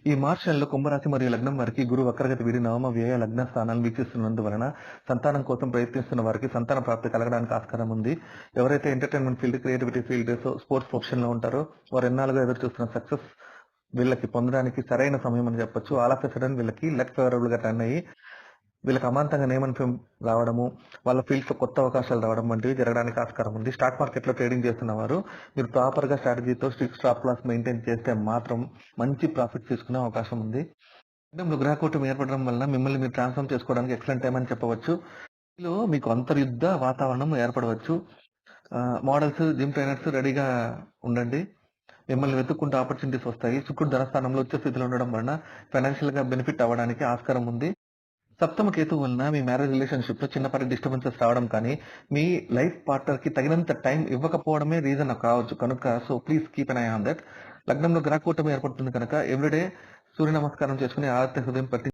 ఈ మార్చ్ నెలలో కుంభరాశి మరియు లగ్నం వారికి గురు వక్రగతి వీడి నవమ వ్యయ లగ్న స్థానాన్ని వీక్షిస్తున్నందువలన సంతానం కోసం ప్రయత్నిస్తున్న వారికి సంతాన ప్రాప్తి కలగడానికి ఆస్కారం ఉంది. ఎవరైతే entertainment field, creativity field, sports profession లో ఉంటారో వారు ఎన్నాళ్ళుగా ఎదురు చూస్తున్న సక్సెస్ వీళ్ళకి పొందడానికి సరైన సమయం అని చెప్పొచ్చు. ఆల్ ఆఫ్ ఎ సడన్ వీళ్ళకి లక్ ఫేవరబుల్ గా టర్న్ అయ్యి వీళ్ళకి అమాంతంగా నేమన్ ఫేమ్ రావడము, వాళ్ళ ఫీల్డ్స్ లో కొత్త అవకాశాలు రావడం వంటివి జరగడానికి ఆస్కారం ఉంది. స్టాక్ మార్కెట్ లో ట్రేడింగ్ చేస్తున్న వారు మీరు ప్రాపర్ గా స్ట్రాటజీతో స్ట్రిక్ట్ స్టాప్ లాస్ మెయింటైన్ చేస్తే మాత్రం మంచి ప్రాఫిట్ తీసుకునే అవకాశం ఉంది. లగ్నంలో గ్రహకూటమి ఏర్పడడం వలన మిమ్మల్ని మీరు ట్రాన్స్ఫార్మ్ చేసుకోవడానికి ఎక్సలెంట్ టైం అని చెప్పవచ్చు. ఇందులో మీకు అంతర్యుద్ధ వాతావరణం ఏర్పడవచ్చు. మోడల్స్, జిమ్ ట్రైనర్స్ రెడీగా ఉండండి. మిమ్మల్ని వెతుక్కుంటే ఆపర్చునిటీస్ వస్తాయి. శుక్రుడు ధనస్థానంలో ఉచ్చ స్థితిలో ఉండడం వలన ఫైనాన్షియల్ గా బెనిఫిట్ అవ్వడానికి ఆస్కారం ఉంది. సప్తమ కేతు వలన మీ మ్యారేజ్ రిలేషన్షిప్ లో చిన్నపాటి డిస్టర్బెన్సెస్ రావడం కానీ, మీ లైఫ్ పార్ట్నర్ కి తగినంత టైం ఇవ్వకపోవడమే రీజన్ కావచ్చు. కనుక please keep an I on that. లగ్నంలో గ్రహకూటమి ఏర్పడుతుంది కనుక ఎవ్రీడే సూర్య నమస్కారం చేసుకుని ఆదిత్య హృదయం పట్టి